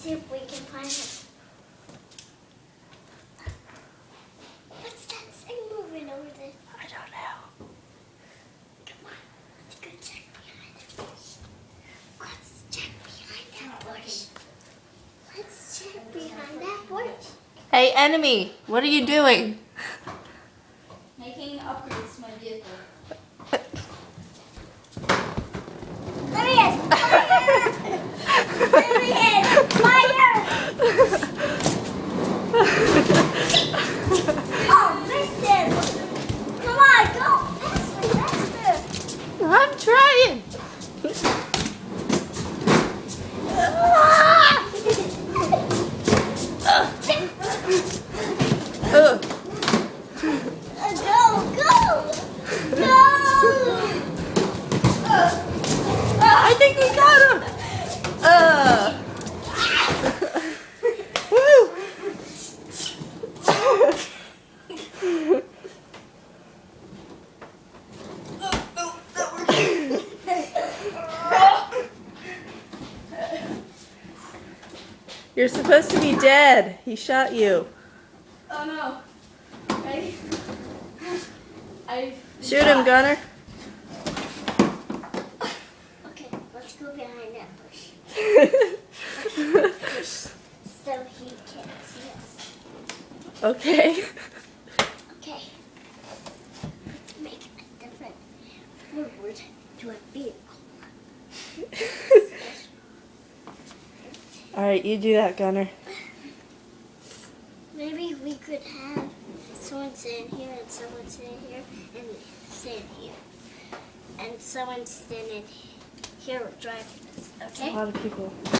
see if we can find him. What's that thing moving over there? I don't know. Come on, let's go check behind the bush. Let's check behind that bush. Let's check behind that bush. Hey, enemy, what are you doing? Making upgrades to my vehicle. There he is! Fire! There he is! Fire! Oh, missed him! Come on, go faster, faster! I'm trying. Ugh. Go, go! I think we got him. Woo. You're supposed to be dead. He shot you. Oh no. Ready? Shoot him, Gunner. Okay, let's go behind that bush. So he can't see us. Okay. Okay. Let's make a different forward to a vehicle. All right, you do that, Gunner. Maybe we could have someone stand here and someone stand here and stand here. And someone standing here driving us, A okay? lot of people.